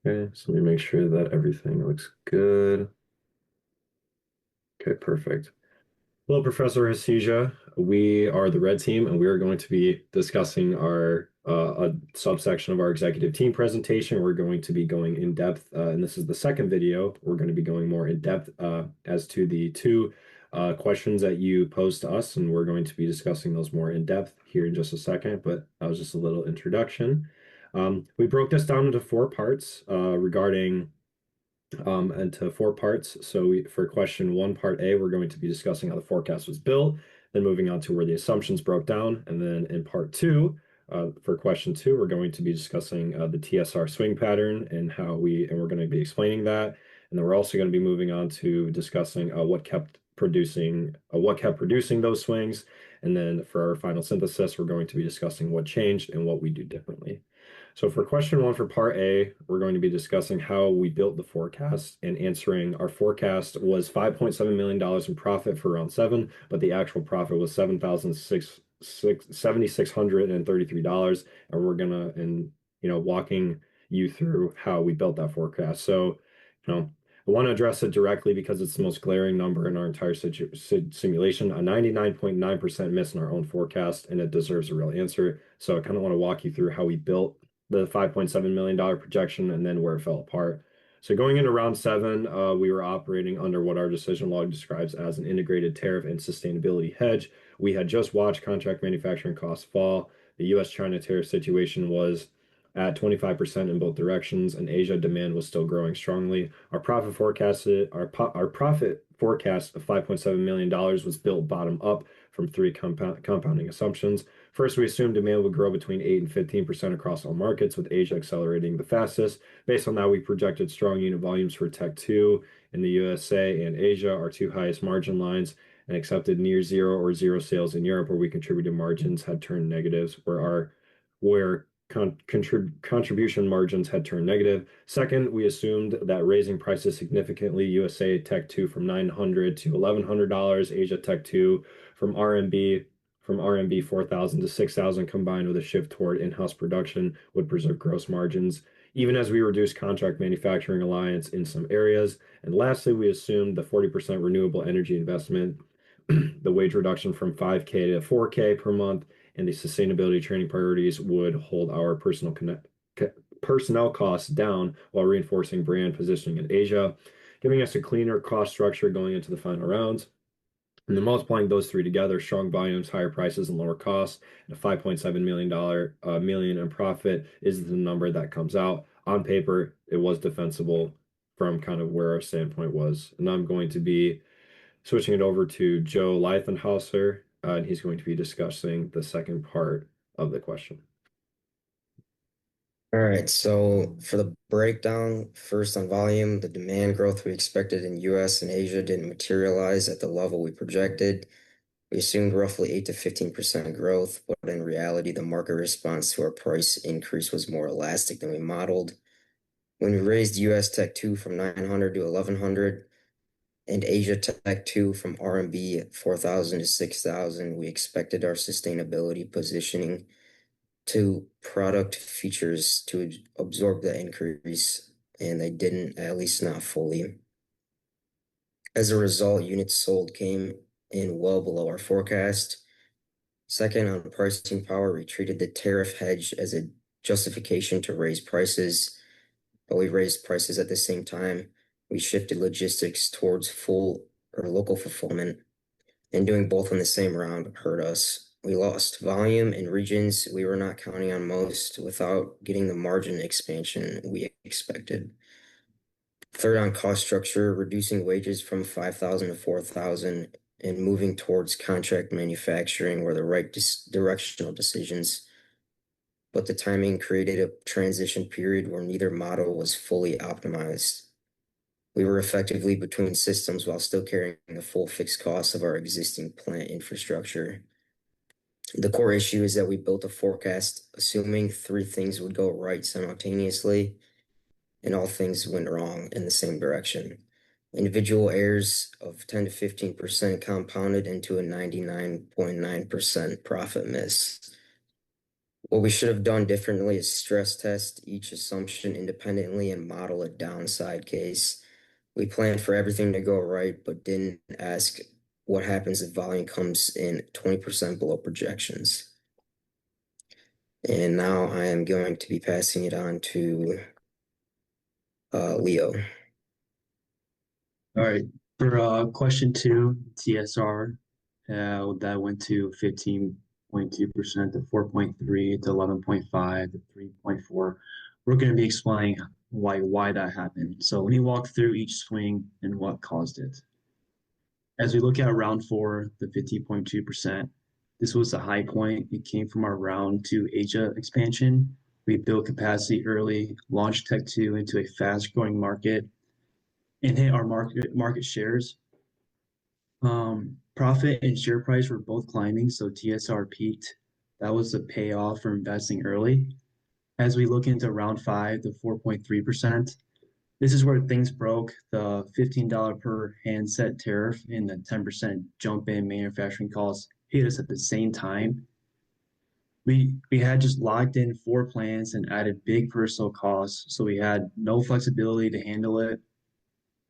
Okay, so let me make sure that everything looks good. Okay, perfect. Hello, Professor Hesija. We are the red team, and we are going to be discussing our a subsection of our executive team presentation. We're going to be going in depth, and this is the second video. We're going to be going more in depth as to the two questions that you posed to us, and we're going to be discussing those more in depth here in just a second. But that was just a little introduction. We broke this down into four parts regarding into four parts. For question one, part A, we're going to be discussing how the forecast was built, then moving on to where the assumptions broke down. And then in part two, for question two, we're going to be discussing the TSR swing pattern and and we're going to be explaining that. And then we're also going to be moving on to discussing what kept producing those swings. And then for our final synthesis, we're going to be discussing what changed and what we do differently. So for question one for part A, we're going to be discussing how we built the forecast and answering our forecast was $5.7 million in profit for round seven, but the actual profit was $7,633. And we're gonna walking you through how we built that forecast. So, I want to address it directly because it's the most glaring number in our entire simulation, a 99.9% miss in our own forecast, and it deserves a real answer. So I kind of want to walk you through how we built the $5.7 million projection and then where it fell apart. So going into round seven, we were operating under what our decision log describes as an integrated tariff and sustainability hedge. We had just watched contract manufacturing costs fall. The US-China tariff situation was at 25% in both directions, and Asia demand was still growing strongly. Our profit forecast of $5.7 million was built bottom up from three compounding assumptions. First, we assumed demand would grow between 8 and 15% across all markets, with Asia accelerating the fastest. Based on that, we projected strong unit volumes for Tech 2 in the USA and Asia, our two highest margin lines, and accepted near zero or zero sales in Europe, where we contributed margins had turned negatives, where contribution margins had turned negative. Second, we assumed that raising prices significantly, USA Tech 2 from $900 to $1,100, Asia Tech 2 from RMB 4,000 to 6,000, combined with a shift toward in-house production, would preserve gross margins, even as we reduced contract manufacturing alliance in some areas. And lastly, we assumed the 40% renewable energy investment, the wage reduction from 5K to 4K per month, and the sustainability training priorities would hold our personnel costs down while reinforcing brand positioning in Asia, giving us a cleaner cost structure going into the final rounds. And then multiplying those three together, strong volumes, higher prices, and lower costs, and a $5.7 million in profit is the number that comes out. On paper, it was defensible from kind of where our standpoint was. And I'm going to be switching it over to Joe Leithenhauser, and he's going to be discussing the second part of the question. All right, so for the breakdown, first on volume, the demand growth we expected in US and Asia didn't materialize at the level we projected. We assumed roughly 8 to 15% growth, but in reality, the market response to our price increase was more elastic than we modeled. When we raised US Tech 2 from 900 to 1100 and Asia Tech 2 from RMB 4,000 to 6,000, we expected our sustainability positioning to product features to absorb the increase, and they didn't, at least not fully. As a result, units sold came in well below our forecast. Second, on pricing power, we treated the tariff hedge as a justification to raise prices, but we raised prices at the same time. We shifted logistics towards full or local fulfillment, and doing both in the same round hurt us. We lost volume in regions we were not counting on most without getting the margin expansion we expected. Third, on cost structure, reducing wages from 5,000 to 4,000 and moving towards contract manufacturing were the right directional decisions. But the timing created a transition period where neither model was fully optimized. We were effectively between systems while still carrying the full fixed costs of our existing plant infrastructure. The core issue is that we built a forecast assuming three things would go right simultaneously, and all things went wrong in the same direction. Individual errors of 10 to 15% compounded into a 99.9% profit miss. What we should have done differently is stress test each assumption independently and model a downside case. We planned for everything to go right, but didn't ask what happens if volume comes in 20% below projections. And now I am going to be passing it on to Leo. All right. For question two, TSR, that went to 15.2% to 4.3 to 11.5 to 3.4. We're going to be explaining why that happened. So let me walk through each swing and what caused it. As we look at round four, the 15.2%, this was the high point. It came from our round two Asia expansion. We built capacity early, launched Tech 2 into a fast growing market, and hit our market shares. Profit and share price were both climbing, so TSR peaked. That was the payoff for investing early. As we look into round five, the 4.3%, this is where things broke. The $15 per handset tariff and the 10% jump in manufacturing costs hit us at the same time. We had just locked in four plans and added big personal costs, so we had no flexibility to handle it.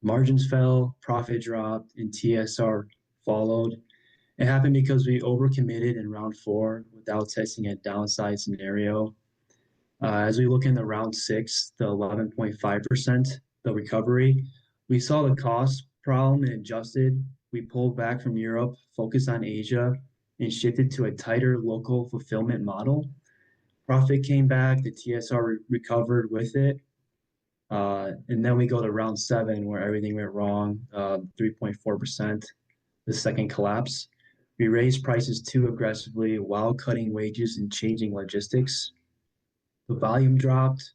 Margins fell, profit dropped, and TSR followed. It happened because we overcommitted in round four without testing a downside scenario. As we look into round six, the 11.5%, the recovery, we saw the cost problem and adjusted. We pulled back from Europe, focused on Asia, and shifted to a tighter local fulfillment model. Profit came back, the TSR recovered with it. And then we go to round seven where everything went wrong, 3.4%, the second collapse. We raised prices too aggressively while cutting wages and changing logistics. The volume dropped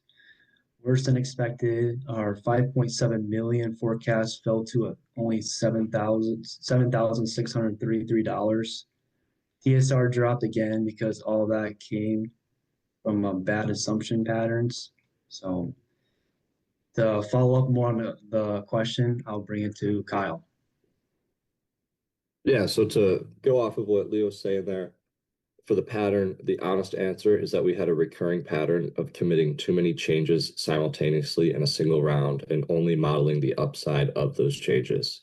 worse than expected. Our 5.7 million forecast fell to only $7,633. TSR dropped again because all that came from bad assumption patterns. So to follow up more on the question, I'll bring it to Kyle. Yeah, so to go off of what Leo's saying there, for the pattern, the honest answer is that we had a recurring pattern of committing too many changes simultaneously in a single round and only modeling the upside of those changes.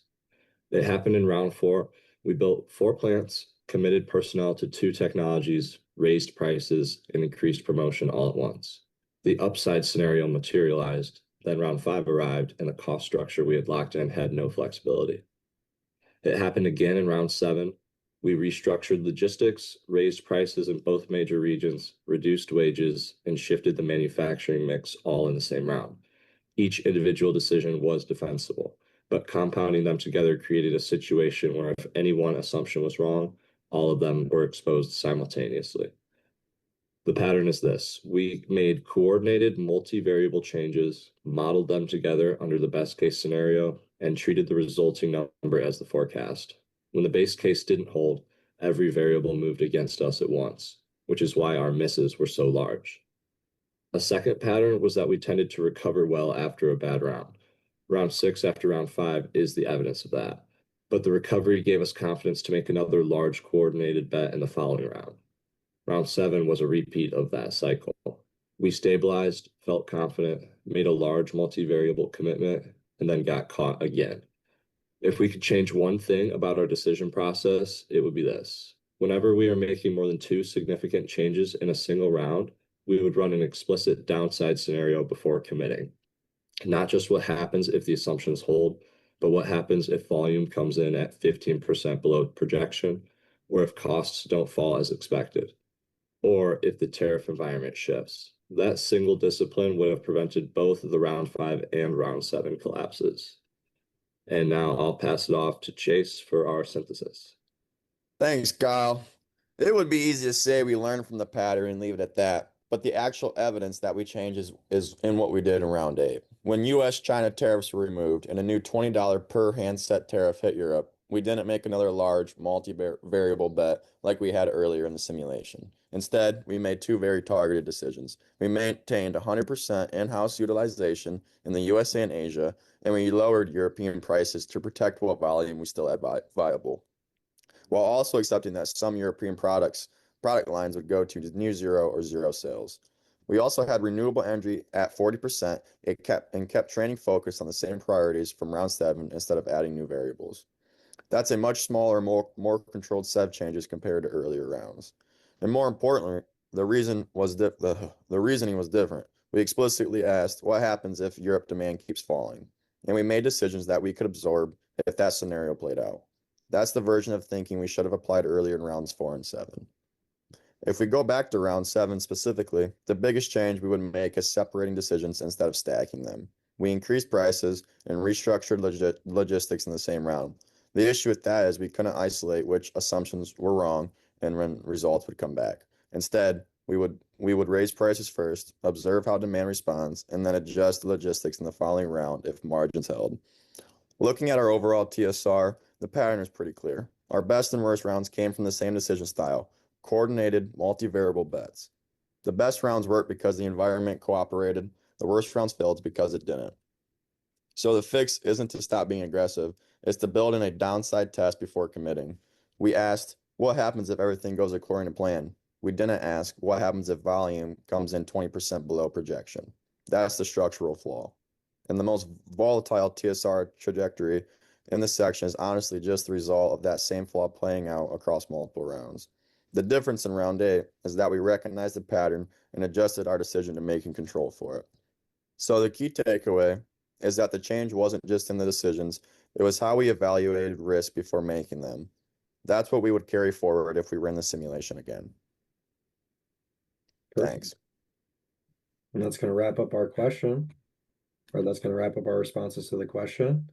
It happened in round four. We built four plants, committed personnel to two technologies, raised prices, and increased promotion all at once. The upside scenario materialized. Then round five arrived, and the cost structure we had locked in had no flexibility. It happened again in round seven. We restructured logistics, raised prices in both major regions, reduced wages, and shifted the manufacturing mix all in the same round. Each individual decision was defensible, but compounding them together created a situation where if any one assumption was wrong, all of them were exposed simultaneously. The pattern is this. We made coordinated multivariable changes, modeled them together under the best case scenario, and treated the resulting number as the forecast. When the base case didn't hold, every variable moved against us at once, which is why our misses were so large. A second pattern was that we tended to recover well after a bad round. Round six after round five is the evidence of that. But the recovery gave us confidence to make another large coordinated bet in the following round. Round seven was a repeat of that cycle. We stabilized, felt confident, made a large multivariable commitment, and then got caught again. If we could change one thing about our decision process, it would be this. Whenever we are making more than two significant changes in a single round, we would run an explicit downside scenario before committing. Not just what happens if the assumptions hold, but what happens if volume comes in at 15% below projection, or if costs don't fall as expected, or if the tariff environment shifts. That single discipline would have prevented both the round five and round seven collapses. And now I'll pass it off to Chase for our synthesis. Thanks, Kyle. It would be easy to say we learned from the pattern and leave it at that, but the actual evidence that we changed is in what we did in round eight. When US-China tariffs were removed and a new $20 per handset tariff hit Europe, we didn't make another large multi-variable bet like we had earlier in the simulation. Instead, we made two very targeted decisions. We maintained 100% in-house utilization in the USA and Asia, and we lowered European prices to protect what volume we still had viable, while also accepting that some European products product lines would go to near zero or zero sales. We also had renewable energy at 40%. It kept training focused on the same priorities from round 7 instead of adding new variables. That's a much smaller, more controlled set of changes compared to earlier rounds. And more importantly, the reasoning was different. We explicitly asked what happens if Europe demand keeps falling, and we made decisions that we could absorb if that scenario played out. That's the version of thinking we should have applied earlier in rounds 4 and 7. If we go back to round 7 specifically, the biggest change we would make is separating decisions instead of stacking them. We increased prices and restructured logistics in the same round. The issue with that is we couldn't isolate which assumptions were wrong and when results would come back. Instead, we would raise prices first, observe how demand responds, and then adjust the logistics in the following round if margins held. Looking at our overall TSR, the pattern is pretty clear. Our best and worst rounds came from the same decision style, coordinated multivariable bets. The best rounds worked because the environment cooperated. The worst rounds failed because it didn't. So the fix isn't to stop being aggressive, it's to build in a downside test before committing. We asked, what happens if everything goes according to plan? We didn't ask, what happens if volume comes in 20% below projection? That's the structural flaw. And the most volatile TSR trajectory in this section is honestly just the result of that same flaw playing out across multiple rounds. The difference in round 8 is that we recognized the pattern and adjusted our decision to making control for it. So the key takeaway is that the change wasn't just in the decisions, it was how we evaluated risk before making them. That's what we would carry forward if we ran the simulation again. Perfect. Thanks. And that's going to wrap up our question, or that's going to wrap up our responses to the question.